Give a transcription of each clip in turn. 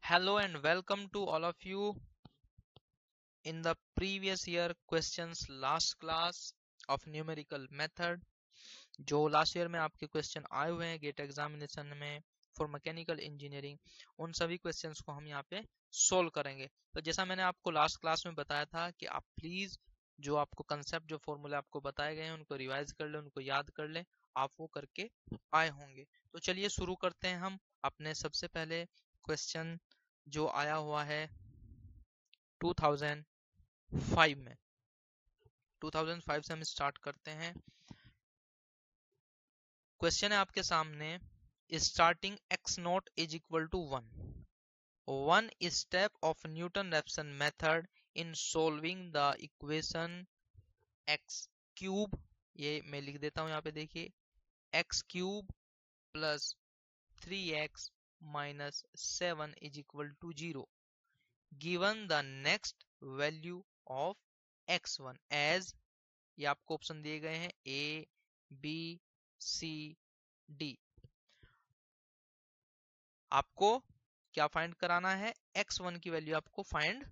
Hello and welcome to all of you in the previous year questions last class of numerical method। जो last year में आपके question आए हुए हैं gate examination में for mechanical engineering, उन सभी क्वेश्चंस को हम यहाँ पे सोल्व करेंगे। तो जैसा मैंने आपको लास्ट क्लास में बताया था कि आप प्लीज जो आपको कंसेप्ट जो फॉर्मूले आपको बताए गए हैं उनको रिवाइज कर ले, उनको याद कर ले, आप वो करके आए होंगे। तो चलिए शुरू करते हैं हम अपने सबसे पहले क्वेश्चन जो आया हुआ है 2005 में। 2005 से हम स्टार्ट करते हैं। क्वेश्चन है आपके सामने, starting x nought is equal to 1 step of Newton Raphson method in solving the equation x cube, ये मैं लिख देता हूं यहाँ पे, देखिए x cube plus 3x minus 7 is equal to 0 given the next value of x1 as, ये आपको ऑप्शन दिए गए हैं ए बी सी डी। आपको क्या फाइंड कराना है, x1 की वैल्यू आपको फाइंड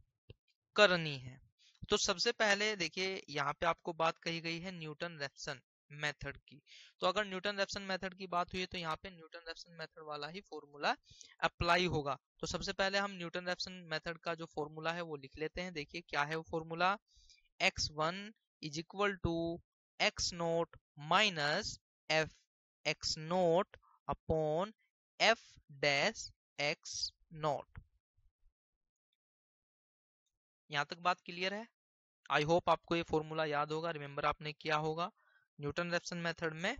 करनी है। तो सबसे पहले देखिए यहाँ पे आपको बात कही गई है न्यूटन रेफसन मेथड की। तो अगर न्यूटन रेफसन मेथड की बात हुई है तो यहाँ पे न्यूटन रेफसन मेथड वाला ही फॉर्मूला अप्लाई होगा। तो सबसे पहले हम न्यूटन रेफसन मेथड का जो फॉर्मूला है वो लिख लेते हैं। देखिए क्या है वो formula, x1 is equal to x naught minus F x note upon F dash x naught. यहां तक बात क्लियर है? आई होप आपको ये फॉर्मूला याद होगा, रिमेंबर आपने किया होगा न्यूटन रेफसन मेथड में।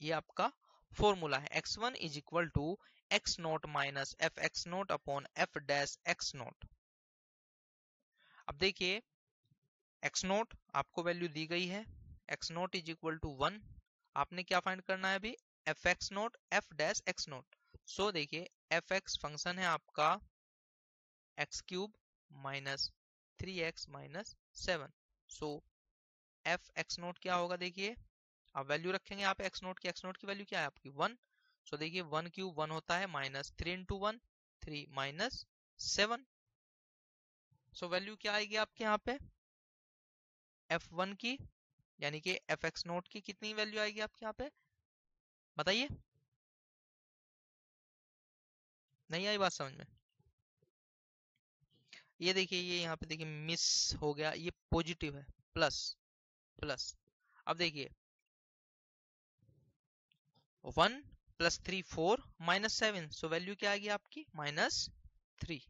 ये आपका फॉर्मूला है x1 is equal to x note minus F x note upon F dash x nought. अब देखिए एक्स नोट आपको वैल्यू दी गई है, X nought is equal to 1। आपने क्या फाइंड करना है अभी, F x nought F dash x nought. So देखिए एफ एक्स फंक्शन है आपका X cube minus 3x minus 7। So F x nought क्या होगा, देखिए आप वैल्यू रखेंगे यहाँ पे एक्स नोट की। एक्स नोट की वैल्यू क्या है आपकी 1। सो देखिए 1 क्यूब 1 होता है, minus 3 into 1 3 minus 7। So value क्या आएगी आपके यहाँ पे f1 की, यानी कि एफ एक्स नोट की कितनी वैल्यू आएगी आपके यहाँ पे, बताइए। नहीं आई बात समझ में? ये देखिए ये यहाँ पे देखिए मिस हो गया, ये पॉजिटिव है, प्लस प्लस। अब देखिए 1 प्लस 3 4 माइनस 7, सो वैल्यू क्या आएगी आपकी -3।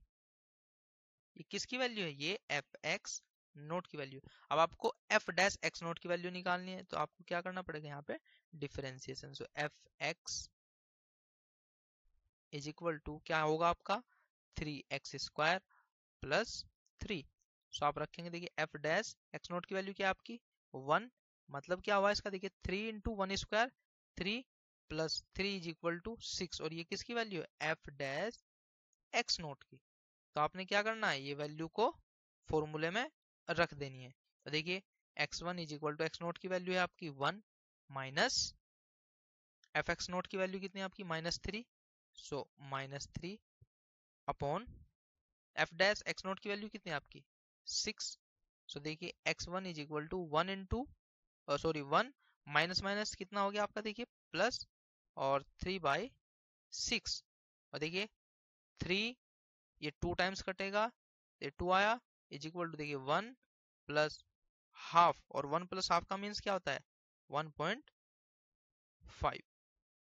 ये किसकी वैल्यू है, ये एफ एक्स नोट की वैल्यू। अब आपको एफ डैश एक्स नोट की वैल्यू निकालनी है तो आपको क्या करना पड़ेगा यहाँ पे differentiation. So F x is equal to क्या होगा आपका 3x स्क्वायर प्लस 3। सो आप रखेंगे देखिए एफ डैश एक्स नोट की वैल्यू क्या है आपकी 1, मतलब क्या हुआ इसका, देखिए 3 into 1 square 3 plus 3 is equal to 6। और ये किसकी वैल्यू है, एफ डैश एक्स नोट की। तो आपने क्या करना है, ये वैल्यू को फॉर्मूले में रख देनी है। तो देखिए x1 is equal to x naught की वैल्यू है आपकी 1 माइनस एफ एक्स नोट की वैल्यू कितनी है आपकी -3। So -3 upon F dash x naught की वैल्यू कितनी है आपकी 6। सो देखिए x1 is equal to 1 into sorry 1 minus minus कितना हो गया आपका, देखिए प्लस और 3/6। और देखिए 3 ये 2 टाइम्स कटेगा, ये 2 आया इज इक्वल टू देखिए 1 प्लस हाफ, और 1 प्लस हाफ का मीन्स क्या होता है 1.5।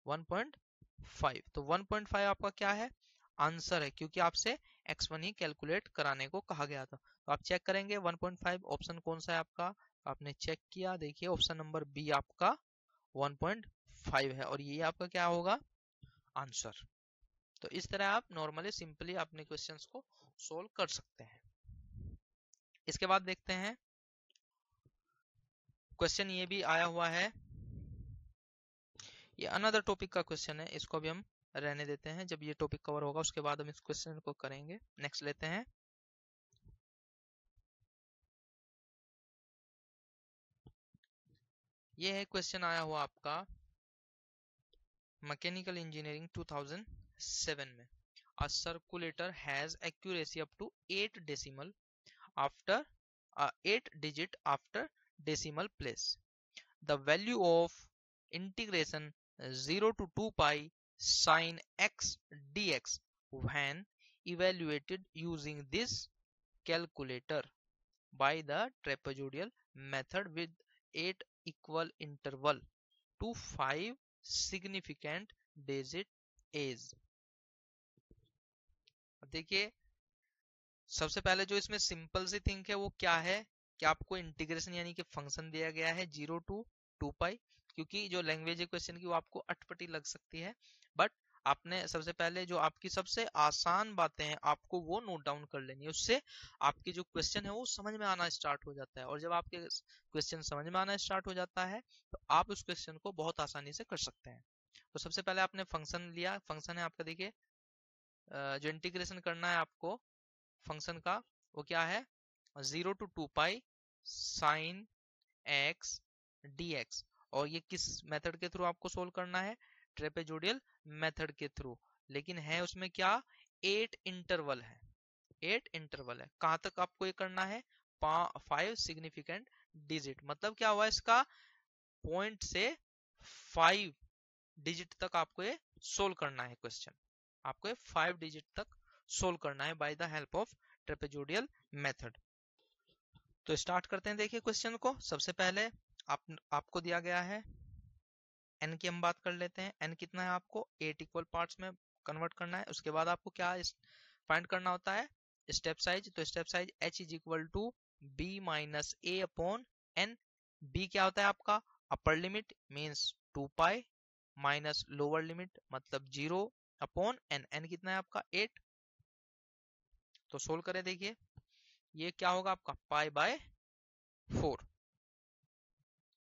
1.5 तो 1.5 आपका क्या है आंसर है, क्योंकि आपसे x1 ही कैलकुलेट कराने को कहा गया था। तो आप चेक करेंगे 1.5 ऑप्शन कौन सा है आपका, आपने चेक किया, देखिए ऑप्शन नंबर बी आपका 1.5 है और ये आपका क्या होगा आंसर। तो इस तरह आप नॉर्मली सिंपली अपने क्वेश्चंस को सोल्व कर सकते हैं। इसके बाद देखते हैं क्वेश्चन ये भी आया हुआ है, ये अनदर टॉपिक का क्वेश्चन है, इसको भी हम रहने देते हैं, जब ये टॉपिक कवर होगा उसके बाद हम इस क्वेश्चन को करेंगे। नेक्स्ट लेते हैं, ये है क्वेश्चन आया हुआ आपका मैकेनिकल इंजीनियरिंग 2007 में। A circulator has accuracy up to 8 decimal after 8 digit after decimal place. The value of integration 0 to 2 pi sin x dx when evaluated using this calculator by the trapezoidal method with 8 equal interval to 5 significant digit is. देखिए सबसे पहले जो इसमें simple सी think है वो क्या है कि आपको इंटीग्रेशन यानी कि फंक्शन दिया गया है 0 टू 2 पाई, क्योंकि जो लैंग्वेज है क्वेश्चन की वो आपको अटपटी लग सकती है, बट आपने सबसे पहले जो आपकी सबसे आसान बातें हैं आपको वो नोट डाउन कर लेनी है, उससे आपकी जो क्वेश्चन है वो समझ में आना स्टार्ट हो जाता है। और जब आपके क्वेश्चन समझ में आना स्टार्ट हो जाता है तो आप उस क्वेश्चन को बहुत आसानी से कर सकते हैं। तो सबसे पहले आपने फंक्शन लिया, फंक्शन है आपका, देखिए जो इंटीग्रेशन करना है आपको फंक्शन का वो क्या है 0 to 2 pi sine x dx, और ये किस मेथड के थ्रू आपको सोल्व करना है ट्रेपेजोडियल मेथड के थ्रू, लेकिन है उसमें क्या 8 इंटरवल है, 8 इंटरवल है। कहां तक आपको ये करना है 5 सिग्निफिकेंट डिजिट, मतलब क्या हुआ इसका पॉइंट से 5 डिजिट तक आपको ये सोल्व करना है क्वेश्चन, आपको ये 5 डिजिट तक सोल्व करना है by the help of trapezoidal method. तो स्टार्ट करते हैं, देखिए क्वेश्चन को। सबसे पहले आपको दिया गया है n की, हम बात कर लेते हैं n कितना है, आपको 8 इक्वल पार्ट्स में कन्वर्ट करना है। उसके बाद आपको क्या फाइंड करना होता है स्टेप साइज, तो step size h is equal to b minus a upon n। b क्या होता है आपका upper limit means 2 pi minus lower limit मतलब 0 अपॉन n, n कितना है आपका 8। तो सोल्व करें, देखिए ये क्या होगा आपका पाई बाय 4,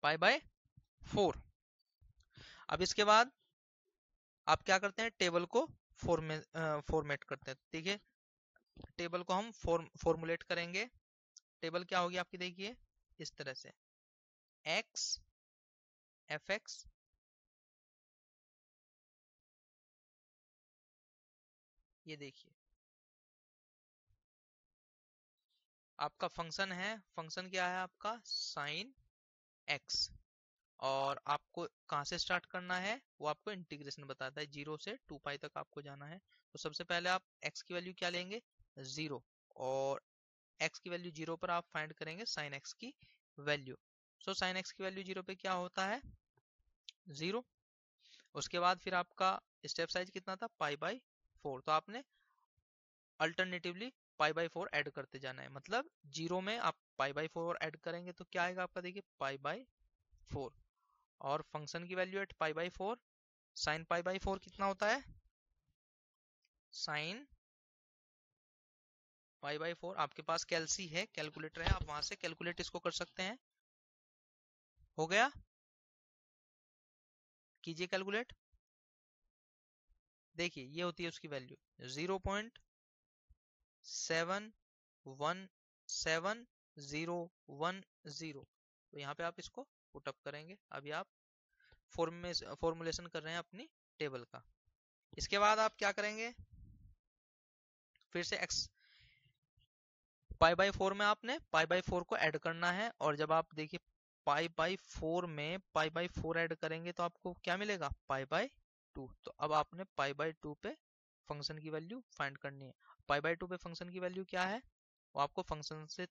पाई बाय 4। अब इसके बाद आप क्या करते हैं टेबल को फॉर्मेट करते हैं। देखिए टेबल को हम फॉर्मुलेट करेंगे। टेबल क्या होगी आपकी, देखिए इस तरह से x fx ये देखिए आपका फंक्शन है, फंक्शन क्या है आपका साइन x, और आपको कहां से स्टार्ट करना है वो आपको इंटीग्रेशन बताता है 0 से 2 पाई तक आपको जाना है। तो सबसे पहले आप x की वैल्यू क्या लेंगे 0, और x की वैल्यू 0 पर आप फाइंड करेंगे साइन x की वैल्यू। सो साइन x की वैल्यू 0 पे क्या होता है 0। उसके बाद फिर आपका स्टेप साइज कितना था पाई बाई 4, तो आपने अल्टरनेटिवली पाई बाई 4 ऐड करते जाना है, मतलब 0 में आप पाई बाई 4 ऐड करेंगे तो क्या आएगा आपका, देखिए पाई बाई 4, और फंक्शन की value at pi by 4, sine pi by 4 कितना होता है साइन पाई बाई 4। आपके पास कैलसी है, कैलकुलेटर है, आप वहां से कैलकुलेट इसको कर सकते हैं। हो गया, कीजिए कैलकुलेट। देखिए ये होती है उसकी वैल्यू 0.71710। तो यहाँ पे आप इसको पुटअप करेंगे। अभी आप फॉर्मुलेशन कर रहे हैं अपनी टेबल का। इसके बाद आप क्या करेंगे फिर से x पाई बाई 4 में आपने पाई बाई 4 को ऐड करना है, और जब आप देखिए पाई बाई 4 में पाई बाई 4 ऐड करेंगे तो आपको क्या मिलेगा पाई बाई 2। तो अब आपने पाई बाई 2 पे फंक्शन की वैल्यू फाइंड करनी है। पाई बाई 2 पे फंक्शन की वैल्यू क्या है वो आपको फंक्शन से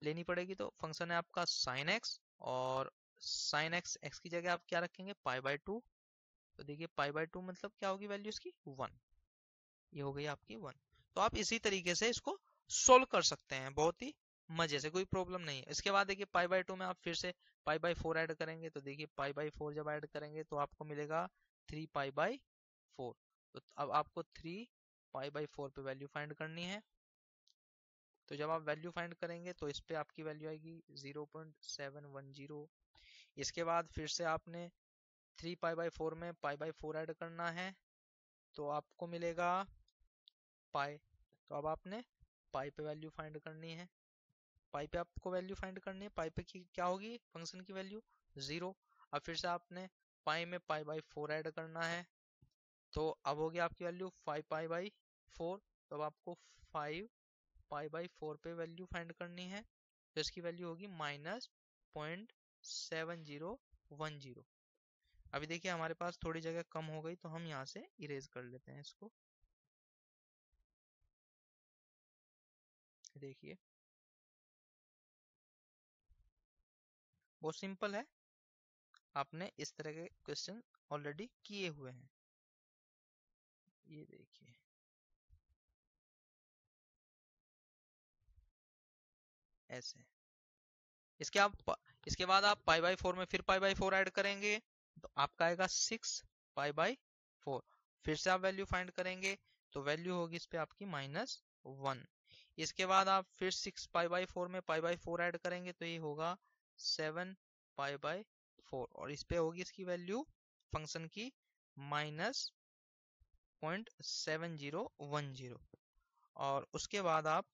लेनी पड़ेगी। तो फंक्शन है आपका साइन एक्स, और साइन एक्स एक्स की जगह आप क्या रखेंगे पाई बाई 2। तो देखिए पाई बाई 2 मतलब क्या होगी वैल्यू इसकी 1, ये हो गई आपकी 1। तो आप इसी तरीके से इसको सोल्व कर सकते हैं बहुत ही मजे से, कोई प्रॉब्लम नहीं है। इसके बाद देखिए पाई बाई 2 में आप फिर से पाई बाई 4 ऐड करेंगे, तो देखिए पाई बाई 4 जब ऐड करेंगे तो आपको मिलेगा 3 पाई बाई 4। तो अब आपको 3 पाई बाई 4 पे वैल्यू फाइंड करनी है। तो जब आप वैल्यू फाइंड करेंगे तो इस पे आपकी वैल्यू आएगी 0.710। इसके बाद फिर से आपने 3 पाई बाई 4 में पाई बाई 4 ऐड करना है, तो आपको मिलेगा पाई। तो अब आपने पाई पे वैल्यू फाइंड करनी है, पाई पे आपको वैल्यू फाइंड करनी है। पाई पे की क्या होगी फंक्शन की वैल्यू 0। अब फिर से आपने पाई में पाई बाई 4 ऐड करना है, तो अब हो गया आपकी वैल्यू 5π/4। तो अब आपको 5π/4 पे वैल्यू फाइंड करनी है, तो इसकी वैल्यू होगी -0.7010। अभी देखिए हमारे पास थोड़ी जगह कम हो गई, तो हम यहाँ से इरेज कर लेते हैं इसको। देखिए बहुत सिंपल है, आपने इस तरह के क्वेश्चन ऑलरेडी किए हुए हैं। ये देखिए ऐसे। इसके बाद आप π/4 में फिर π/4 ऐड करेंगे, तो आपका आएगा 6π/4। फिर से आप वैल्यू फाइंड करेंगे, तो वैल्यू होगी इस पे आपकी -1। इसके बाद आप फिर 6π/4 में π/4 ऐड करेंगे, तो ये होगा 7π/4, और इस पे होगी इसकी वैल्यू फंक्शन की -0.7010। और उसके बाद आप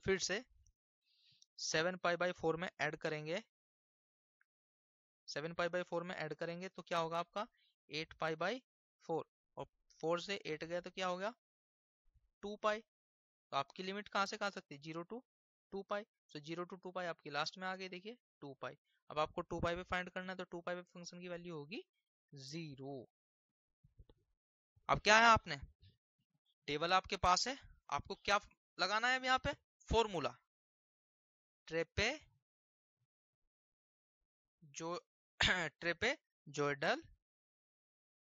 फिर से 7π/4 में ऐड करेंगे, 7π/4 में ऐड करेंगे तो क्या होगा आपका 8π/4, और 4 से 8 गया तो क्या होगा 2π। तो आपकी लिमिट कहाँ से कहाँ सकती है 0 to 2π। तो 0 to 2π आपकी लास्ट में आ गई, देखिए 2π। अब आपको 2π पे फाइंड करना है, तो 2π पे फंक्शन की वैल्यू होगी 0। अब क्या है, आपने टेबल आपके पास है, आपको क्या लगाना है अब यहाँ पे फॉर्मूला, ट्रेपे जो ट्रेपेजोइडल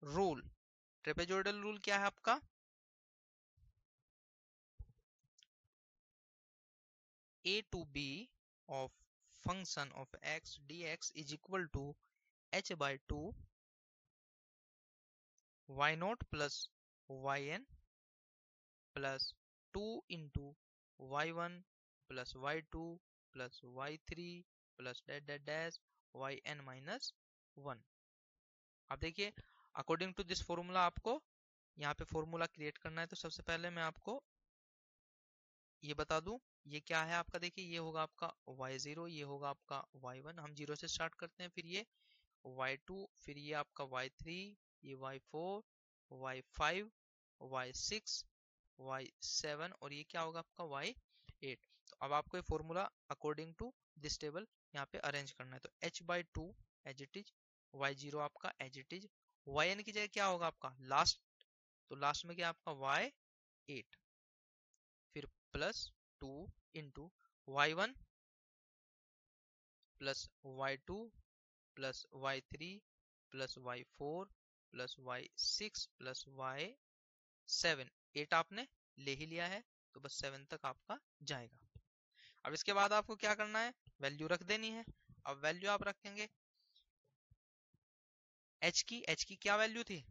रूल। ट्रेपेजोइडल रूल क्या है आपका, a to b of function of x dx is equal to h/2 y0 plus yn plus 2 into y1 plus y2 plus y3 plus dash yn minus 1। अब देखिए according to this formula आपको यहाँ पे formula create करना है। तो सबसे पहले मैं आपको ये बता दूं, ये क्या है आपका, देखिए ये होगा आपका y0, ये होगा आपका y1, हम 0 से स्टार्ट करते हैं, फिर ये y2, फिर ये आपका y3, ये y4, y5, y6, y7, और ये क्या होगा आपका y8। तो अब आपको ये formula according to this table यहाँ पे अरेंज करना है। तो h/2 as it is, y0 आपका एज इट इज, yn की जगह क्या होगा आपका लास्ट, तो लास्ट में क्या आपका y8, फिर plus 2 into y1 plus y2 plus y3 plus y4 plus y6 plus y7। 8 आपने ले ही लिया है, तो बस 7 तक आपका जाएगा। अब इसके बाद आपको क्या करना है, वैल्यू रख देनी है। अब वैल्यू आप रखेंगे h की क्या वैल्यू थी,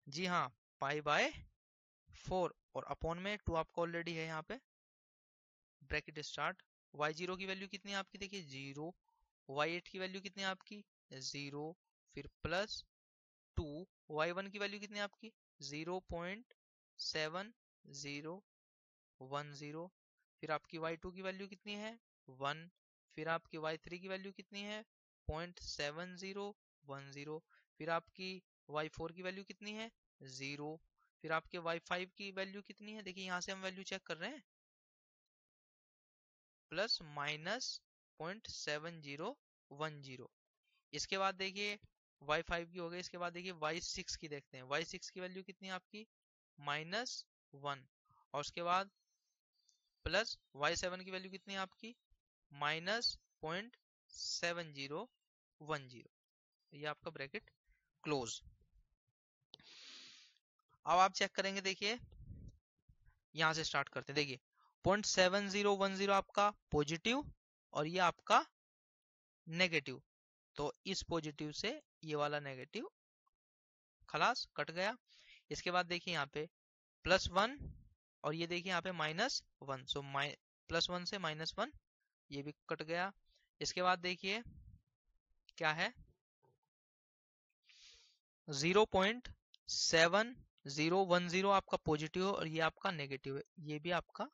जी हाँ π/4, और अपॉन में 2 आपको ऑलरेडी है यहाँ पे, ब्रैकेट स्टार्ट। y0 की वैल्यू कितनी है आपकी, देखिए 0, y8 की वैल्यू कितनी है आपकी 0, फिर प्लस 2, y1 की वैल्यू कितनी है आपकी 0.7010, फिर आपकी y2 की वैल्यू कितनी है 1, फिर आपकी y3 की वैल्यू कितनी है 0.7010, फिर आपकी y4 की वैल्यू कितनी है 0, फिर आपके y5 की वैल्यू कितनी है, देखिए यहाँ से हम वैल्यू चेक कर रहे हैं, प्लस माइनस .7010। इसके बाद देखिए y5 की हो गई, इसके बाद देखिए y6 की देखते हैं, y6 की वैल्यू कितनी है आपकी -1, और उसके बाद प्लस y7 की वैल्यू कितनी है आपकी -.7010। ये आपका ब्रैकेट क्लोज। अब आप चेक करेंगे, देखिए यहां से स्टार्ट करते हैं, देखिए 0.7010 आपका पॉजिटिव और ये आपका नेगेटिव, तो इस पॉजिटिव से ये वाला नेगेटिव खलास कट गया। इसके बाद देखिए यहाँ पे +1 और ये देखिए यहाँ पे -1, सो +1 से -1 ये भी कट गया। इसके बाद देखिए क्या है 0.7010 आपका पॉजिटिव है और ये आपका नेगेटिव है, ये भी आपका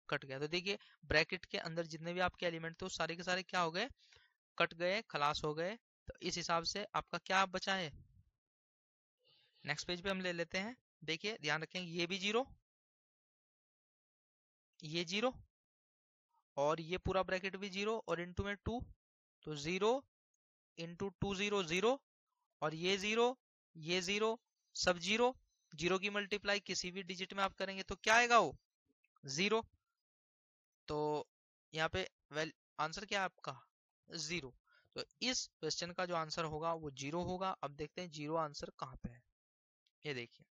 कट गया। तो देखिए ब्रैकेट के अंदर जितने भी आपके एलिमेंट थे वो सारे के सारे क्या हो गए, कट गए, खलास हो गए। तो इस हिसाब से आपका क्या बचा है। नेक्स्ट पेज पे हम ले लेते हैं। देखिए ध्यान रखें, ये भी 0, ये 0 और ये पूरा ब्रैकेट भी 0 और इनटू में 2, तो 0 इंटू 2 0 0 और ये 0 ये 0 सब 0, 0 की मल्टीप्लाई किसी भी डिजिट में आप करेंगे तो क्या आएगा, वो 0। तो यहाँ पे वेल आंसर क्या है आपका 0। तो इस क्वेश्चन का जो आंसर होगा वो 0 होगा। अब देखते हैं 0 आंसर कहाँ पे है। ये देखिए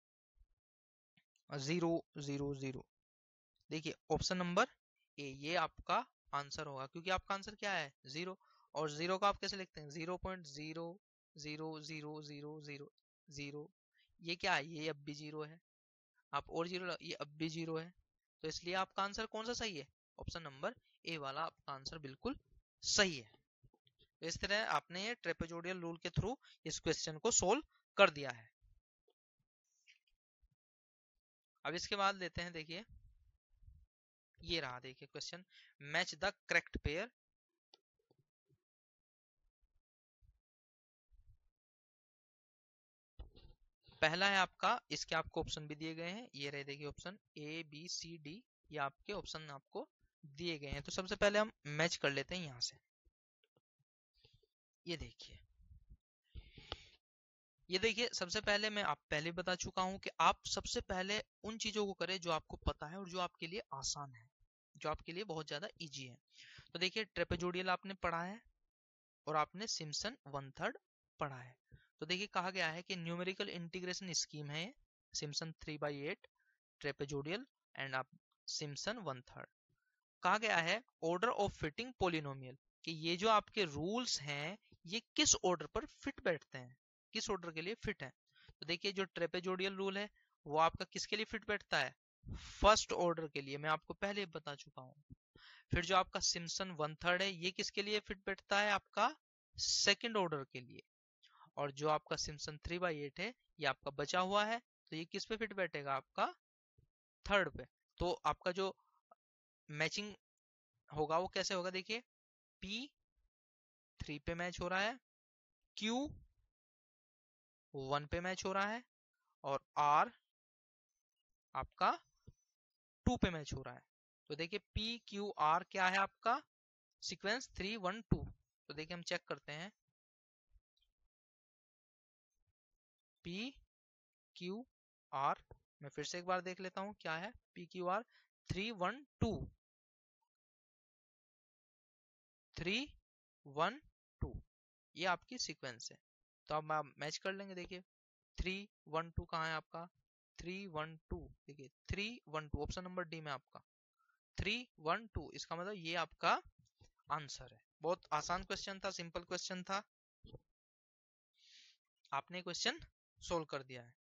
0 0 0, देखिए ऑप्शन नंबर ए ये आपका आंसर होगा, क्योंकि आपका आंसर क्या है 0। और 0 का आप कैसे लिखते हैं 0.0000000, ये क्या है, ये अब भी 0 है। आप और 0, ये अब भी 0 है। तो इसलिए आपका आंसर कौन सा सही है, ऑप्शन नंबर ए वाला आपका आंसर बिल्कुल सही है। तो इस तरह आपने ये ट्रेपेजोडियल रूल के थ्रू इस क्वेश्चन को सोल्व कर दिया है। अब इसके बाद लेते हैं, देखिए ये रहा, देखिए question, match the correct pair. पहला है आपका, इसके आपको ऑप्शन भी दिए गए हैं, ये रहे देखिए option A B C D, ये आपके ऑप्शन आपको दिए गए हैं। तो सबसे पहले हम मैच कर लेते हैं यहाँ से। ये देखिए सबसे पहले मैं आप पहले बता चुका हूं कि आप सबसे पहले उन चीजों को करें जो आपको पता है और जो आपके लिए आसान है, जो आपके लिए बहुत ज्यादा इजी है। तो देखिए ट्रेपेजोडियल आपने पढ़ा है और आपने सिम्पसन 1/3 पढ़ा है। तो देखिए कहा गया है कि न्यूमेरिकल इंटीग्रेशन स्कीम है सिम्पसन 3/8 ट्रेपेजोडियल एंड आप सिम्पसन 1/3। कहा गया है ऑर्डर ऑफ फिटिंग पोलिनोमियल, कि ये जो आपके रूल्स हैं ये किस ऑर्डर पर फिट बैठते हैं, किस ऑर्डर के लिए फिट है। तो देखिए जो ट्रेपेजोडियल रूल है वो आपका किसके लिए फिट बैठता है, फर्स्ट ऑर्डर के लिए, मैं आपको पहले बता चुका हूँ। फिर जो आपका सिम्पसन 1/3 है ये किसके लिए फिट बैठता है, आपका सेकंड ऑर्डर के लिए। और जो आपका सिम्पसन 3/8 है ये आपका बचा हुआ है, तो ये किस पे फिट बैठेगा, आपका थर्ड पे। तो आपका जो मैचिंग होगा वो कैसे होगा, देखिए P 3 पे मैच हो रहा है, Q 1 पे मैच हो रहा है और R आपका 2 पे मैच हो रहा है। तो देखिए PQR क्या है आपका सीक्वेंस 3 1 2। तो देखिए हम चेक करते हैं PQR, मैं फिर से एक बार देख लेता हूं क्या है PQR 3 1 2 3 1 2, ये आपकी सीक्वेंस है। तो अब आप मैच कर लेंगे, देखिए 3 1 2 कहाँ है आपका 3 1 2, देखिए 3 1 2 ऑप्शन नंबर डी में आपका 3 1 2, इसका मतलब ये आपका आंसर है। बहुत आसान क्वेश्चन था, सिंपल क्वेश्चन था, आपने क्वेश्चन सोल्व कर दिया है।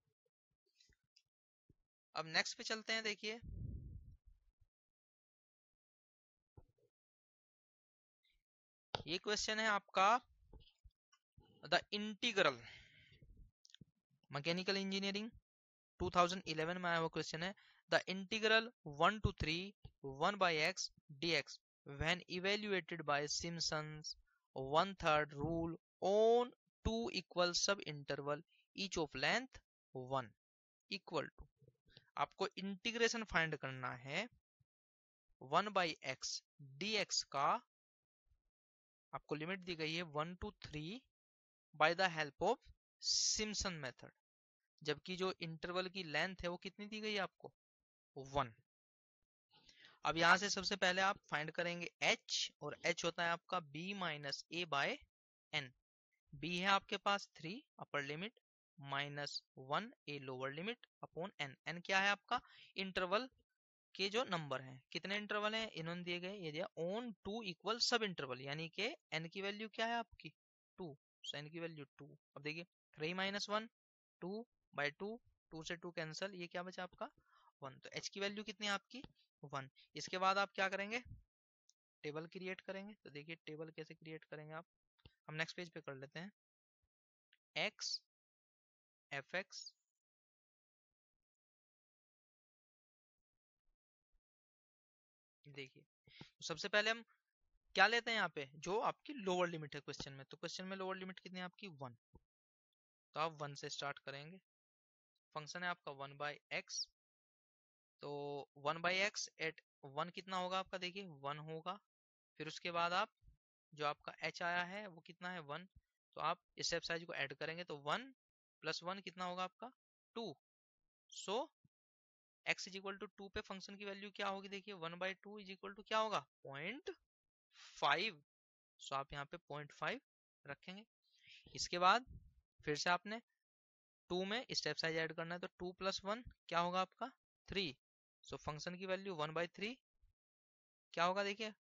अब नेक्स्ट पे चलते हैं। देखिए ये क्वेश्चन है आपका द इंटीग्रल, मैकेनिकल इंजीनियरिंग 2011 में आया हुआ क्वेश्चन है, the integral 1 to 3 1/x dx when evaluated by Simpson's 1/3 rule on two equal sub interval each of length 1 equal to, आपको इंटीग्रेशन फाइंड करना है 1/x dx का, आपको लिमिट दी गई है 1 to 3 bye the help of Simpson method, जबकि जो interval की लेंथ है वो कितनी दी गई है आपको 1। अब यहां से सबसे पहले आप फाइंड करेंगे h, और h होता है आपका b माइनस ए बाय एन। b है आपके पास 3 upper limit minus 1 a lower limit upon n। n क्या है आपका इंटरवल के जो नंबर हैं, कितने इंटरवल हैं इन्होंने दिए गए, ये दिया ऑन 2 इक्वल सब इंटरवल, यानी कि n की वैल्यू क्या है आपकी 2, सो n की वैल्यू 2। अब देखिए 3 माइनस 1 2/2, 2 से 2 कैंसिल, ये क्या बचा आपका 1। तो h की वैल्यू कितनी है आपकी 1। इसके बाद आप क्या करेंगे, टेबल क्रिएट करेंगे। तो देखिए टेबल कैसे क्रिएट करेंगे आप, हम नेक्स्ट पेज पे कर लेते हैं। x fx देखिए तो सबसे पहले हम क्या लेते हैं यहाँ पे, जो आपकी लोअर लिमिट है क्वेश्चन में। तो क्वेश्चन में लोअर लिमिट कितनी है आपकी 1, तो आप 1 से स्टार्ट करेंगे। फंक्शन है आपका 1/x, तो 1/x एट 1 कितना होगा आपका, देखिए 1 होगा। फिर उसके बाद आप जो आपका h आया है वो कितना है 1, तो आप स्टेप साइज को ऐड करेंगे तो 1 + 1 कितना होगा आपका 2। सो x = 2 पे फंक्शन की वैल्यू क्या होगी, देखिए 1/2 = क्या होगा 0.5। सो आप यहाँ पे 0.5 रखेंगे। इसके बाद फिर से आपने 2 में स्टेप साइज ऐड करना है, तो 2 + 1 क्या होगा आपका 3। सो फंक्शन की वैल्यू 1/3 क्या होगा, देखिए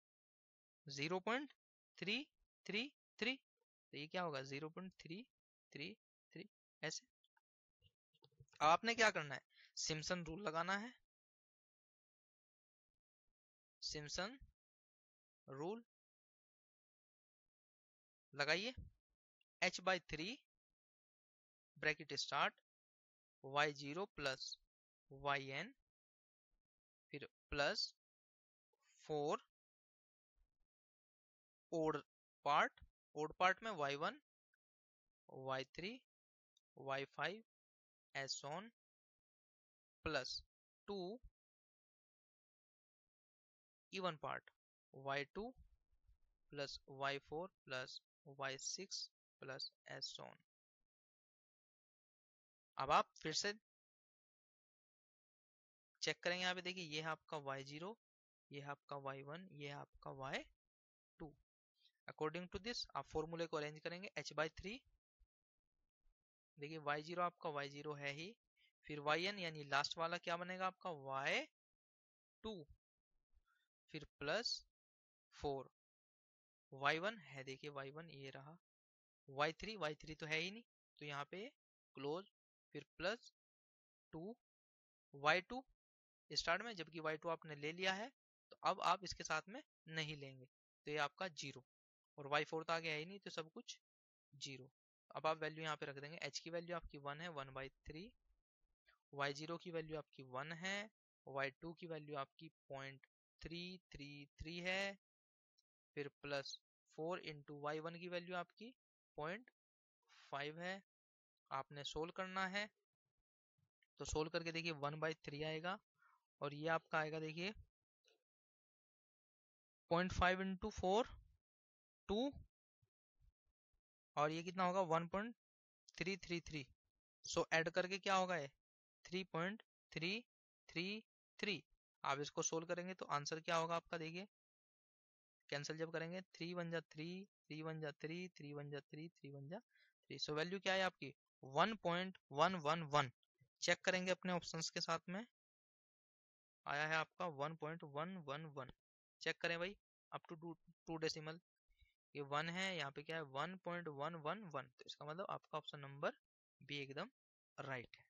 0.333। तो ये क्या होगा 0.333 ऐसे। अब आपने क्या करना है, सिम्पसन रूल लगाना है। सिम्पसन रूल लगाइए। h/3 bracket start y0 + yn, फिर +4 ओड पार्ट में y1 y3 y5 S on, +2 even part y2 + y4 + y6 + S on. अब आप फिर से चेक करेंगे, यहाँ पे देखिए ये है आपका y0, ये है आपका y1, ये है आपका y2। अकॉर्डिंग टू दिस आप फॉर्मूले को अरेंज करेंगे। h/3 देखिए y0 आपका y0 है ही, फिर yn यानी लास्ट वाला क्या बनेगा आपका y2, फिर +4 y1 है, देखिए y1 ये रहा, y3 तो है ही नहीं तो यहाँ पे क्लोज, फिर +2 y2 स्टार्ट में, जबकि y2 आपने ले लिया है तो अब आप इसके साथ में नहीं लेंगे, तो ये आपका 0, और y4 तो आगे है ही नहीं तो सब कुछ 0। अब आप वैल्यू यहाँ पे रख देंगे। h की वैल्यू आपकी 1 है 1/3, y0 की वैल्यू आपकी 1 है, y2 की वैल्यू आपकी 0.333 है, फिर +4 × y1 की वैल्यू आपकी 0.5 है। आपने सोल्व करना है, तो सोल्व करके देखिए 1/3 आएगा, और ये आपका आएगा देखिए 0.5 × 4 2, और ये कितना होगा 1.333। सो ऐड करके क्या होगा ये 3.333। आप इसको सोल्व करेंगे तो आंसर क्या होगा आपका, देखिए कैंसिल जब करेंगे 3 × 1 = 3, 3 × 1 = 3, 3 × 1 = 3, 3 × 1 = 3। सो वैल्यू क्या है आपकी 1.111। चेक करेंगे अपने ऑप्शंस के साथ में, आया है आपका 1.111। चेक करें भाई अप टू 2 डेसिमल, ये 1 है, यहाँ पे क्या है 1.111, तो इसका मतलब आपका ऑप्शन नंबर बी एकदम राइट है।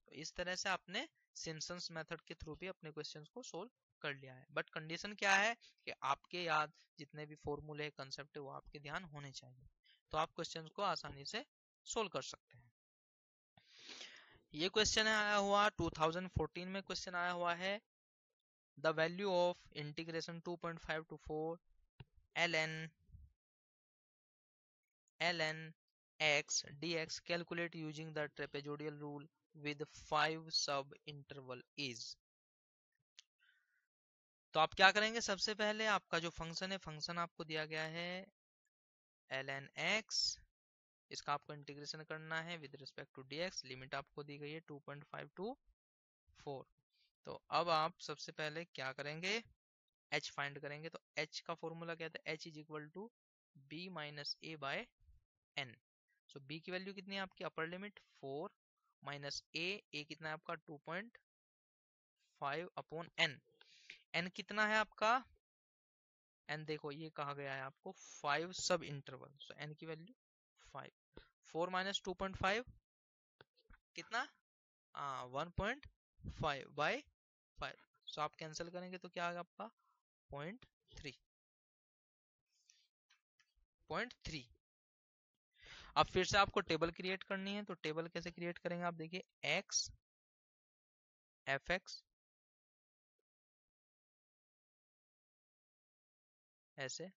तो इस तरह से आपने सिम्पसन्स मेथड के थ्रू भी अपने क्वेश्चंस को सोल्व कर लिया है। बट कंडीशन क्या है कि आपके याद जितने भी फॉर्मूले कंसेप्ट है वो आपके ध्यान होने चाहिए, तो आप क्वेश्चंस को आसानी से सोल्व कर सकते हैं। ये क्वेश्चन आया हुआ 2014 में, क्वेश्चन आया हुआ है the value of integration 2.5 to 4 ln x dx calculate using the trapezoidal rule with 5 sub interval is। तो आप क्या करेंगे, सबसे पहले आपका जो फंक्शन है, फंक्शन आपको दिया गया है ln x, इसका आपको इंटीग्रेशन करना है with respect to dx, limit आपको दी गई है 2.5 to 4। तो अब आप सबसे पहले क्या करेंगे, h फाइंड करेंगे। तो h का फॉर्मूला क्या था, h = b - a/n। सो b की वैल्यू कितनी है आपकी, अपर लिमिट 4 माइनस a कितना है आपका 2.5/n। n कितना है आपका, n देखो ये कहा गया है आपको 5 सब इंटरवल, सो n की वैल्यू 5, 4 - 2.5 कितना 1.5/5। सो आप कैंसिल करेंगे तो क्या आएगा आपका 0.3। अब फिर से आपको टेबल क्रिएट करनी है, तो टेबल कैसे क्रिएट करेंगे आप देखिए x fx ऐसे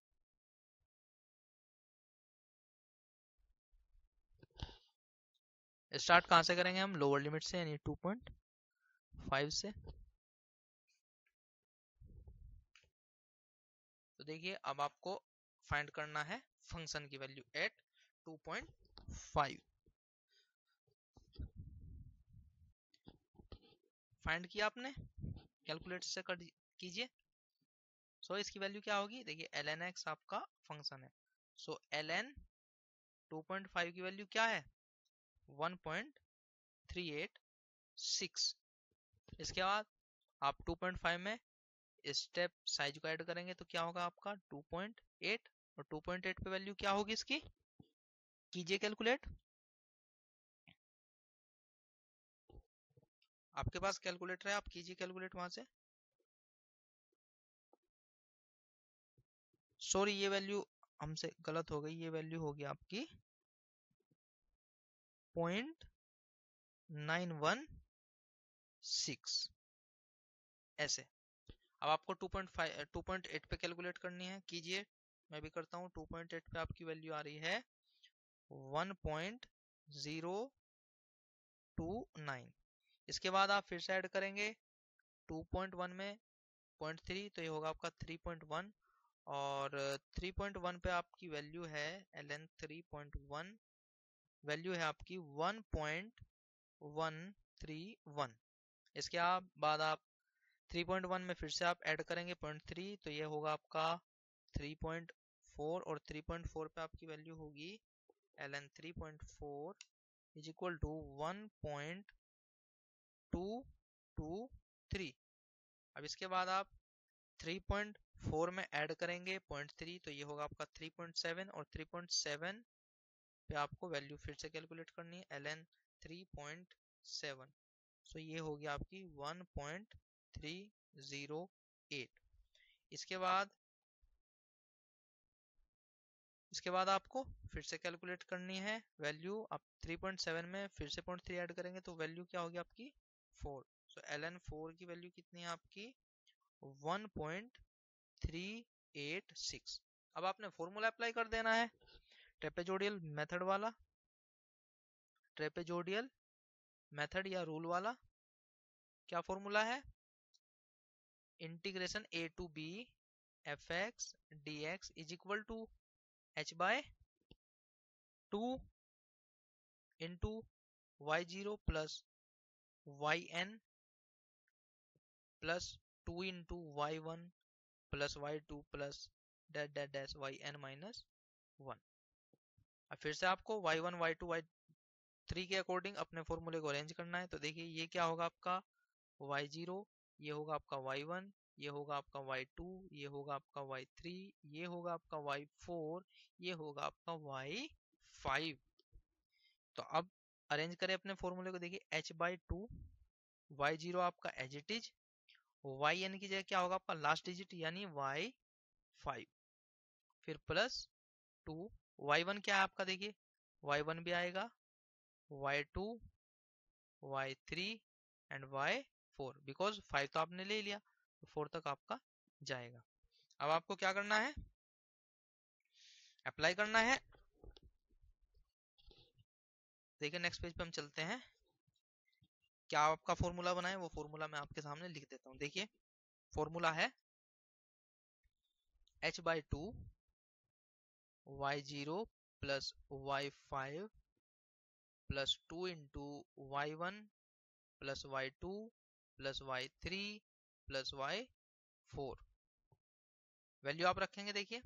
स्टार्ट कहाँ से करेंगे हम? लोअर लिमिट से, यानी 2.5 से। तो देखिए अब आपको फाइंड करना है फंक्शन की वैल्यू एट 2.5। फाइंड किया आपने, कैलकुलेटर से कर कीजिए। सो इसकी वैल्यू क्या होगी? देखिए ln x आपका फंक्शन है। सो ln 2.5 की वैल्यू क्या है? 1.386। इसके बाद आप 2.5 में स्टेप साइज को ऐड करेंगे तो क्या होगा आपका 2.8, और 2.8 पे वैल्यू क्या होगी इसकी? कीजिए कैलकुलेट। आपके पास कैलकुलेटर है, आप कीजिए कैलकुलेट वहां से। सॉरी, ये वैल्यू हमसे गलत हो गई, ये वैल्यू होगी आपकी 0.916 ऐसे। अब आपको 2.8 पे कैलकुलेट करनी है, कीजिए। मैं भी करता हूँ। 2.8 पे आपकी वैल्यू आ रही है 1.029। इसके बाद आप फिर से ऐड करेंगे 2.1 में 0.3, तो ये होगा आपका 3.1, और 3.1 पे आपकी वैल्यू है ln 3.1, वैल्यू है आपकी 1.131। इसके बाद आप 3.1 में फिर से आप ऐड करेंगे 0.3, तो ये होगा आपका 3.4, और 3.4 पे आपकी वैल्यू होगी ln 3.4 इज इक्वल टू 1.223। अब इसके बाद आप 3.4 में ऐड करेंगे 0.3, तो ये होगा आपका 3.7, और 3.7 पे आपको वैल्यू फिर से कैलकुलेट करनी है ln 3.7। सो ये होगी आपकी 1.308। इसके बाद आपको फिर से कैलकुलेट करनी है वैल्यू। आप 3.7 में फिर से 0.3 ऐड करेंगे तो वैल्यू क्या होगी आपकी 4। सो ln 4 की वैल्यू कितनी है आपकी 1.386। अब आपने फॉर्मूला अप्लाई कर देना है ट्रेपेजोडियल मेथड वाला, ट्रेपेजोडियल मेथड या रूल वाला। क्या फॉर्मूला है? Integration a to b fx dx is equal to h by 2 into y0 plus yn plus 2 into y1 plus y2 plus dash dash dash yn minus 1। अब फिर से आपको y1 y2 y3 के according अपने फॉर्मूले को arrange करना है। तो देखिए ये क्या होगा आपका y0, ये होगा आपका y1, ये होगा आपका y2, ये होगा आपका y3, ये होगा आपका y4, ये होगा आपका y5। तो अब अरेंज करें अपने फॉर्मूले को। देखिए h बाई 2, y0 आपका एज इट इज, yn की जगह क्या होगा आपका लास्ट डिजिट यानी y5, फिर प्लस 2, y1 क्या है आपका? देखिए y1 भी आएगा, y2, y3 and y4, because 5 तो आपने ले लिया तो 4 तक आपका जाएगा। अब आपको क्या करना है? अप्लाई करना है। देखिए नेक्स्ट पेज पे हम चलते हैं। क्या आपका फॉर्मूला बनाए वो फॉर्मूला मैं आपके सामने लिख देता हूँ। देखिए फॉर्मूला है h by 2 y0 plus y5 plus 2 into y1 plus y2 plus y3 plus y4। Value आप रखेंगे। देखिए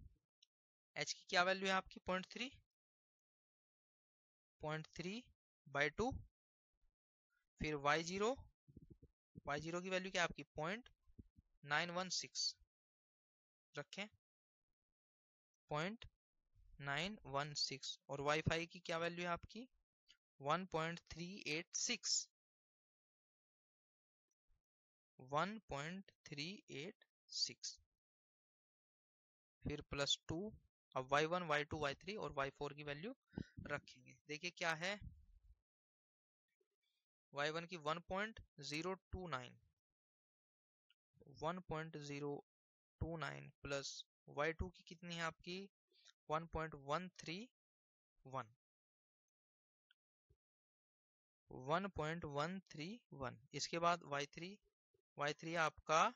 h की क्या वैल्यू है आपकी 0.3 बाई 2, फिर y0 की वैल्यू क्या है आपकी 0.916 रखें, 0.916, और y5 की क्या वैल्यू है आपकी 1.386, 1.386, फिर प्लस 2। अब y1 y2 y3 और y4 की वैल्यू रखेंगे। देखिए क्या है, y1 की 1.029, 1.029 प्लस y2 की कितनी है आपकी 1.131, 1.131। इसके बाद y3 आपका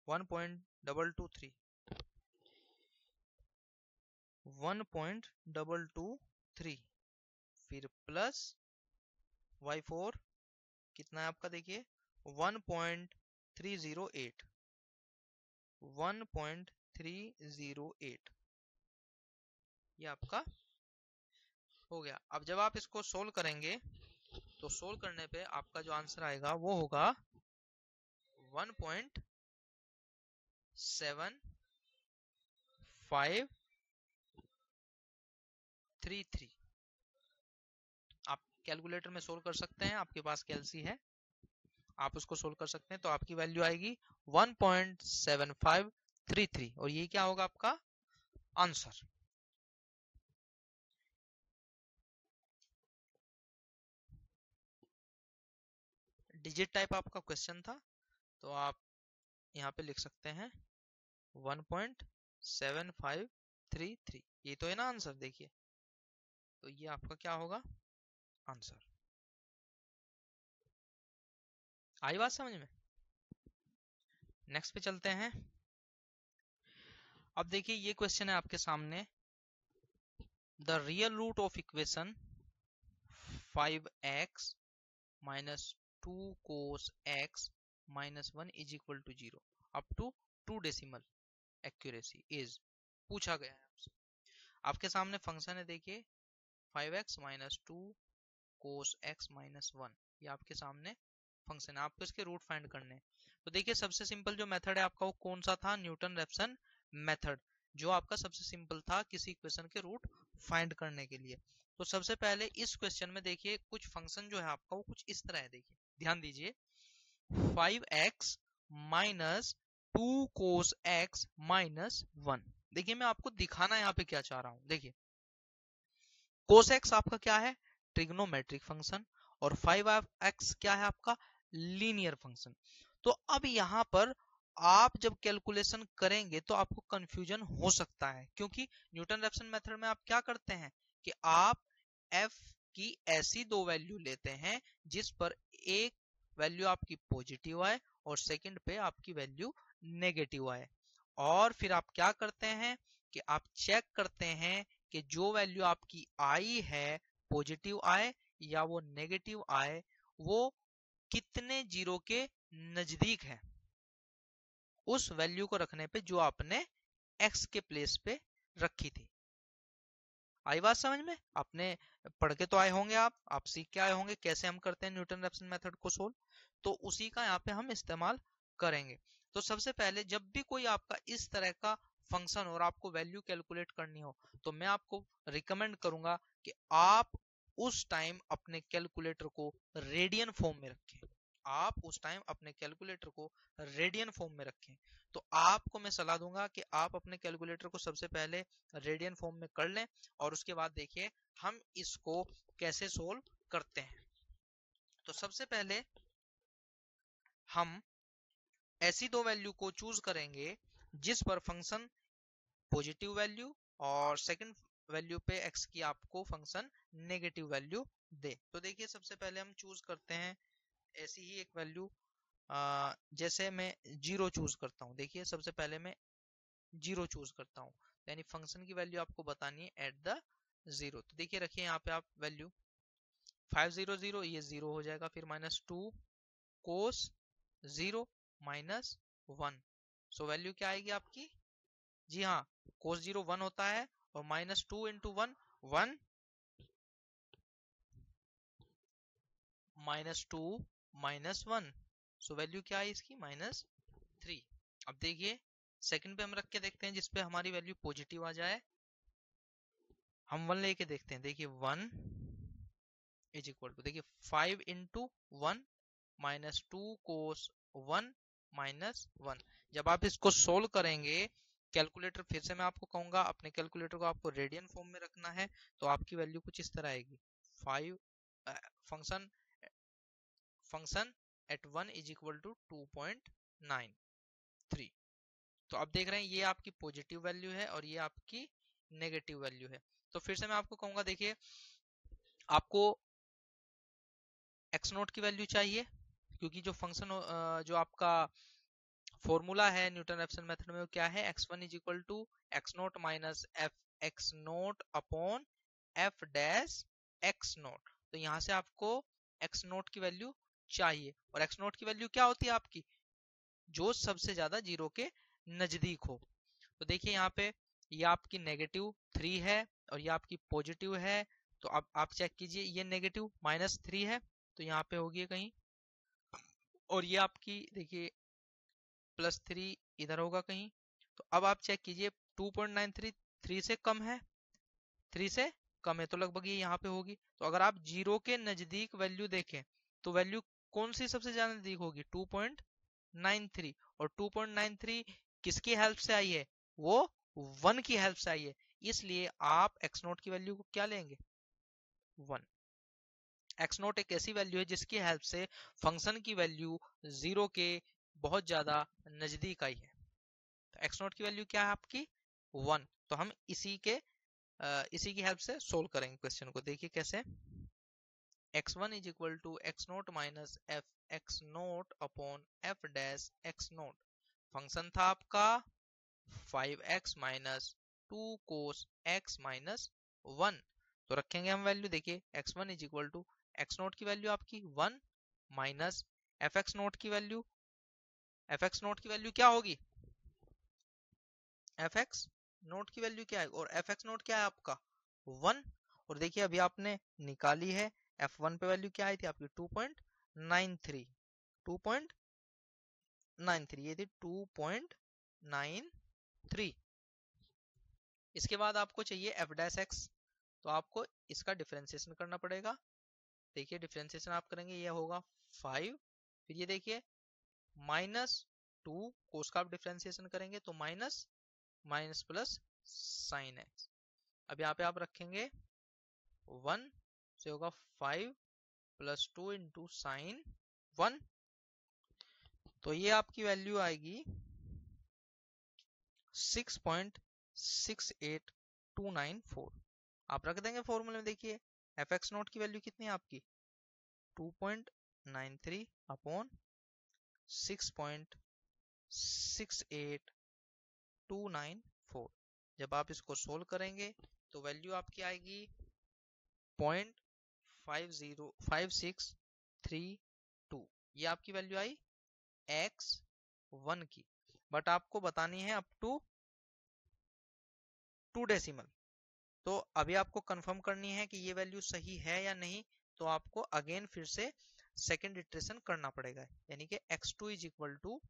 1.223 1.223, फिर प्लस y4 कितना है आपका, देखिए 1.308 1.308, ये आपका हो गया। अब जब आप इसको सोल्व करेंगे तो सोल्व करने पे आपका जो आंसर आएगा वो होगा 1.7533। आप कैलकुलेटर में सोल्व कर सकते हैं, आपके पास कैलसी है, आप उसको सोल्व कर सकते हैं, तो आपकी वैल्यू आएगी 1.7533 और ये क्या होगा आपका आंसर। डिजिट टाइप आपका क्वेश्चन था, तो आप यहाँ पे लिख सकते हैं 1.7533, ये तो है ना आंसर, देखिए तो ये आपका क्या होगा आंसर। आई बात समझ में? नेक्स्ट पे चलते हैं। अब देखिए ये क्वेश्चन है आपके सामने, the real root of equation 5x minus 2 cos x minus 1 is equal to 0 up to 2 decimal accuracy is, पूछा गया है आपसे। आपके सामने फंक्शन है, देखिए 5x minus 2 cos x minus 1, ये आपके सामने फंक्शन है, आपको इसके रूट फाइंड करने हैं। तो देखिए सबसे सिंपल जो मेथड है आपका वो कौन सा था, न्यूटन रेफसन मेथड, जो आपका सबसे सिंपल था किसी इक्वेशन के रूट फाइंड करने के लिए। तो सबसे पहले इस क्वेश्चन में देखिए कुछ फंक्शन जो है आपका वो कुछ इस तरह है, देखिए ध्यान दीजिए 5x minus 2 cos x minus 1। देखिए मैं आपको दिखाना यहाँ पे क्या चाह रहा हूं, देखिए cos x आपका क्या है, ट्रिग्नोमेट्रिक फंक्शन, और 5x क्या है आपका लीनियर फंक्शन। तो अब यहाँ पर आप जब कैलकुलेशन करेंगे तो आपको कंफ्यूजन हो सकता है, क्योंकि न्यूटन रेफसन मेथड में आप क्या करते हैं कि आप f की ऐसी दो वैल्यू लेते हैं जिस पर एक वैल्यू आपकी पॉजिटिव आए और सेकंड पे आपकी वैल्यू नेगेटिव आए, और फिर आप क्या करते हैं कि आप चेक करते हैं कि जो वैल्यू आपकी आई है पॉजिटिव आए या वो नेगेटिव आए, वो कितने जीरो के नजदीक है उस वैल्यू को रखने पे जो आपने x के प्लेस पे रखी थी। आई बात समझ में? आपने पढ़ के तो आए होंगे, आप सीख के आए होंगे कैसे हम करते हैं न्यूटन रेफसन मेथड को सोल्व, तो उसी का यहाँ पे हम इस्तेमाल करेंगे। तो सबसे पहले जब भी कोई आपका इस तरह का फंक्शन और आपको वैल्यू कैलकुलेट करनी हो, तो मैं आपको रिकमेंड करूंगा कि आप उस टाइम अपने कैलकुलेटर को रेडियन फॉर्म में रखें, आप उस टाइम अपने कैलकुलेटर को रेडियन फॉर्म में रखें। तो आपको मैं सलाह दूंगा कि आप अपने कैलकुलेटर को सबसे पहले रेडियन फॉर्म में कर लें, और उसके बाद देखिए हम इसको कैसे सोल्व करते हैं। तो सबसे पहले हम ऐसी दो वैल्यू को चूज करेंगे जिस पर फंक्शन पॉजिटिव वैल्यू और सेकंड वैल्यू पे x की आपको फंक्शन नेगेटिव वैल्यू दे। तो देखिए सबसे पहले हम चूज करते हैं ऐसी ही एक वैल्यू, जैसे मैं 0 चूज करता हूँ। देखिए सबसे पहले मैं 0 चूज करता हूँ, यानी फंक्शन की वैल्यू आपको बतानी है एट द 0। तो देखिए रखिए यहाँ पे आप वैल्यू 500, ये 0 हो जाएगा, फिर माइनस 2 कोस 0 माइनस 1, सो वैल्यू क्या आएगी आपकी, जी हाँ कोस 0 1 होता है, और minus 2 into 1 1 minus 2 minus 1, so value क्या है इसकी -3। अब देखिए सेकंड पे हम रख के देखते हैं जिसपे हमारी वैल्यू पॉजिटिव आ जाए, हम 1 लेके देखते हैं। देखिए 1 इज इक्वल टू, देखिए 5 इंटू 1 माइनस 2 कोस 1 माइनस 1। जब आप इसको सोल्व करेंगे कैलकुलेटर, फिर से मैं आपको कहूंगा अपने कैलकुलेटर को आपको रेडियन फॉर्म में रखना है, तो आपकी वैल्यू कुछ इस तरह आएगी 5 function at 1 is equal to 2.93। तो अब देख रहे हैं ये आपकी पॉजिटिव वैल्यू है और ये आपकी नेगेटिव वैल्यू है। तो फिर से मैं आपको कहूंगा, देखिए आपको एक्स नोट की वैल्यू चाहिए, क्योंकि जो फंक्शन जो आपका फॉर्मूला है न्यूटन रेफसन मेथड में वो क्या है, x1 is equal to x note minus F x note upon F dash x naught. तो यहाँ से आपको एक्स नोट की वैल्यू चाहिए, और एक्स नोट की वैल्यू क्या होती है आपकी, जो सबसे ज्यादा जीरो के नजदीक हो। तो देखिए यहाँ पे ये आपकी -3 है और ये आपकी पॉजिटिव है। तो अब आप चेक कीजिए, ये -3 है तो यहाँ पे होगी कहीं, और ये आपकी देखिए +3 इधर होगा कहीं। तो अब आप चेक कीजिए 2.93 3 से कम है, 3 से कम है तो लगभग ये यहाँ पे होगी। तो अगर आप जीरो के नजदीक वैल्यू देखें तो वैल्यू कौन सी सबसे ज्यादा नजदीक होगी, 2.93। और 2.93 किसकी हेल्प से आई है, वो 1 की हेल्प से आई है, इसलिए आप एक्स नोट की वैल्यू को क्या लेंगे, 1। एक्स नोट एक ऐसी वैल्यू है जिसकी हेल्प से फंक्शन की वैल्यू जीरो के बहुत ज्यादा नजदीक आई है। तो एक्स नोट की वैल्यू क्या है आपकी, 1। तो हम इसी की हेल्प से सोल्व करेंगे क्वेश्चन को। देखिए कैसे, x1 is equal to x note minus F x note upon F dash x naught. Function था आपका 5x माइनस 2 कोस x माइनस 1। तो रखेंगे हम वैल्यू, देखिए x1 is equal to x naught की वैल्यू आपकी 1 माइनस एफ एक्स नोट की value, f x naught की वैल्यू क्या होगी, एफ एक्स नोट की वैल्यू क्या है, और एफ एक्स नोट क्या है आपका 1। और देखिए अभी आपने निकाली है, F1 पे वैल्यू क्या आई थी आपकी 2.93, 2.93 ये थी 2.93। इसके बाद आपको चाहिए एफ डैश एक्स, तो आपको इसका डिफरेंशिएशन करना पड़ेगा। देखिए डिफरेंशिएशन आप करेंगे ये होगा 5, फिर ये देखिए -2 कोस का आप डिफरेंशिएशन करेंगे तो minus minus plus sine x. अब यहाँ पे आप रखेंगे 1 से होगा 5 प्लस 2 इंटू साइन 1। तो ये आपकी वैल्यू आएगी 6.68294। आप रख देंगे फॉर्मूले में। देखिए एफ एक्स नोट की वैल्यू कितनी है आपकी 2.93 अपॉन 6.68294। जब आप इसको सोल्व करेंगे तो वैल्यू आपकी आएगी 0.5632। ये आपकी वैल्यू आई x1 की, बट आपको बतानी है अप टू 2 डेसिमल। तो अभी आपको कंफर्म करनी है कि ये वैल्यू सही है या नहीं, तो आपको अगेन फिर से सेकेंड इटरेशन करना पड़ेगा, यानी कि x2 is equal to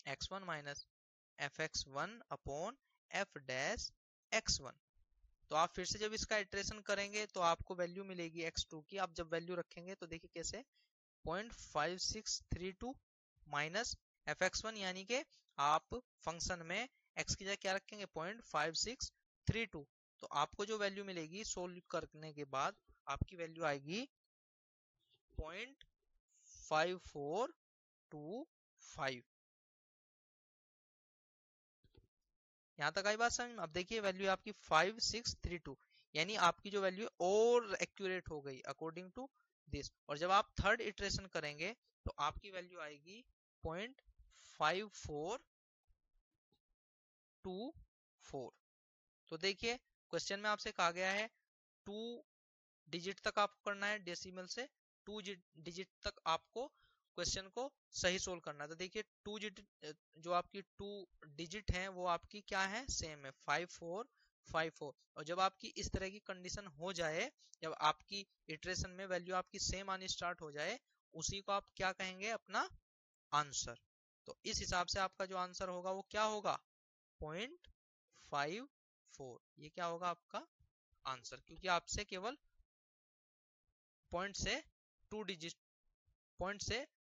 x1 minus f x1 upon F dash x1। तो आप फिर से जब इसका इटरेशन करेंगे तो आपको वैल्यू मिलेगी x2 की। आप जब वैल्यू रखेंगे तो देखिए कैसे 0.5632 माइनस एफ x1, यानी कि आप फंक्शन में x की जगह क्या रखेंगे 0.5632। तो आपको जो वैल्यू मिलेगी सोल्व करने के बाद आपकी वैल्यू आएगी 0.5425। यहाँ तक आई बात समझ में। अब देखिए वैल्यू आपकी 5632, यानी आपकी जो वैल्यू और एक्यूरेट हो गई अकॉर्डिंग टू दिस। और जब आप थर्ड इटरेशन करेंगे तो आपकी वैल्यू आएगी 0.5424। तो देखिए क्वेश्चन में आपसे कहा गया है 2 डिजिट तक आपको करना है, डेसिमल से 2 डिजिट तक आपको क्वेश्चन को सही सोल्व करना है। तो देखिए 2 डिजिट जो आपकी 2 डिजिट हैं वो आपकी क्या है, सेम है 5454। और जब आपकी इस तरह की कंडीशन हो जाए, जब आपकी इटरेशन में वैल्यू आपकी सेम आनी स्टार्ट हो जाए, उसी को आप क्या कहेंगे, अपना आंसर। तो इस हिसाब से आपका जो आंसर होगा वो क्या होगा 0.54। ये क्या होगा आपका आंसर, क्योंकि आपसे केवल पॉइंट से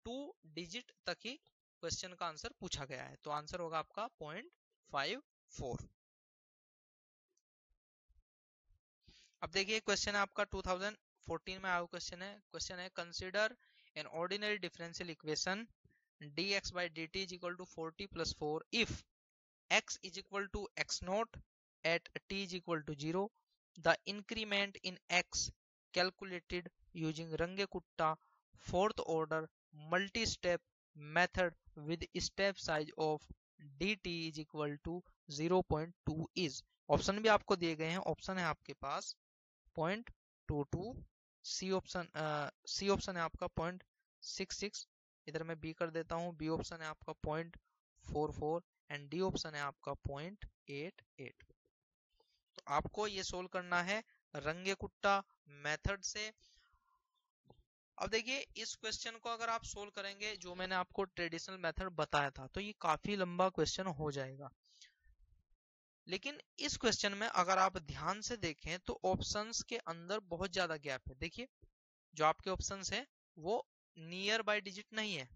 टू डिजिट तक ही क्वेश्चन का आंसर पूछा गया है। तो आंसर होगा आपका 0.54। अब देखिए क्वेश्चन है आपका 2014 में आया क्वेश्चन है consider an ordinary differential equation dx by dt is equal to 40 plus 4 if x is equal to x naught at t is equal to 0, the increment in x calculated using Rangekutta fourth order multi-step method with step size of dt is equal to 0.2 is। Option भी आपको दिए गए हैं, option है आपके पास 0.22, C option है आपका 0.66, इधर मैं बी कर देता हूँ, बी ऑप्शन है आपका 0.44 एंड डी ऑप्शन है आपका 0.88। तो आपको ये सोल्व करना है रंगेकुट्टा मेथड से। अब देखिए इस क्वेश्चन को अगर आप सोल्व करेंगे जो मैंने आपको ट्रेडिशनल मेथड बताया था तो ये काफी लंबा क्वेश्चन हो जाएगा, लेकिन इस क्वेश्चन में अगर आप ध्यान से देखें तो ऑप्शंस के अंदर बहुत ज्यादा गैप है। देखिए जो आपके ऑप्शंस हैं वो नियर बाय डिजिट नहीं है,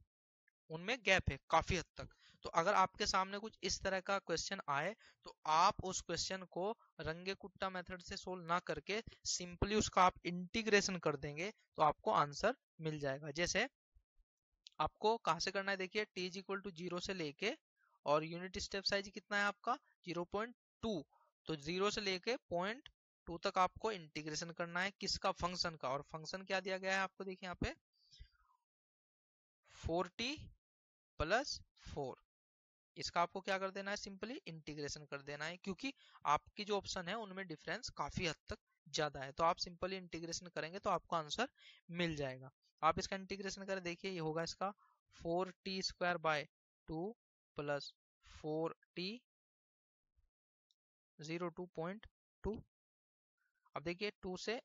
उनमें गैप है काफी हद तक। तो अगर आपके सामने कुछ इस तरह का क्वेश्चन आए तो आप उस क्वेश्चन को रंगेकुट्टा मेथड से सोल्व ना करके सिंपली उसका आप इंटीग्रेशन कर देंगे तो आपको आंसर मिल जाएगा। जैसे आपको कहां से करना है, देखिए t इज इक्वल टू 0 से लेके, और यूनिट स्टेप साइज कितना है आपका 0.2, तो 0 से लेके 0.2 तक आपको इंटीग्रेशन करना है किसका, फंक्शन का। और फंक्शन क्या दिया गया है आपको, देखिए यहाँ पे 4t प्लस 4, इसका आपको क्या कर देना है, सिंपली इंटीग्रेशन कर देना है, क्योंकि आपकी जो ऑप्शन है उनमें डिफरेंस काफी हद तक ज्यादा है। तो आप सिंपली इंटीग्रेशन करेंगे तो आपको आंसर मिल जाएगा। आप इसका इंटीग्रेशन करें, देखिए ये होगा इसका 4t square by 2 plus 4t 02.2। अब देखिए 2 से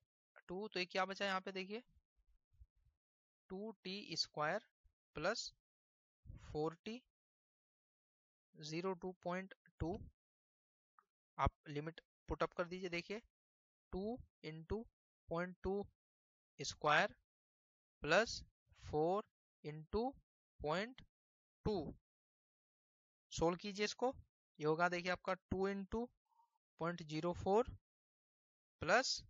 2 तो ये क्या बचा यहाँ पे, देखिए 2t स्क्वायर प्लस 4t 02.2, आप लिमिट पुट अप कर दीजिए, देखिए 2 into 0.2 square plus 4 into 0.2, solve कीजिए इसको, ये होगा देखिए आपका 2 इंटू 0.04 प्लस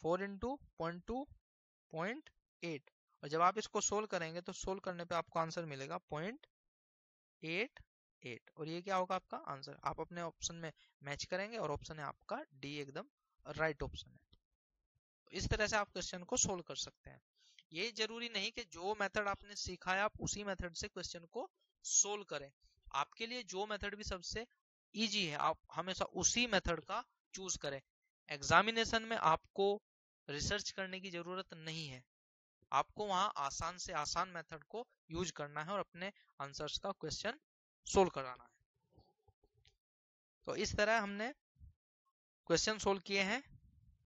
4 इंटू 0.2.8, और जब आप इसको सोल्व करेंगे तो सोल्व करने पे आपको आंसर मिलेगा 0.88, और ये क्या होगा आपका आंसर। आप अपने ऑप्शन में मैच करेंगे और ऑप्शन है आपका डी एकदम राइट ऑप्शन है। तो इस तरह से आप क्वेश्चन को सोल्व कर सकते हैं। ये जरूरी नहीं कि जो मेथड आपने सीखा है आप उसी मेथड से क्वेश्चन को सोल्व करें, आपके लिए जो मेथड भी सबसे इजी है आप हमेशा उसी मेथड का चूज करें। एग्जामिनेशन में आपको रिसर्च करने की जरूरत नहीं है, आपको वहां आसान से आसान मेथड को यूज करना है और अपने आंसर्स का क्वेश्चन सोल्व कराना है। तो इस तरह हमने क्वेश्चन सोल्व किए हैं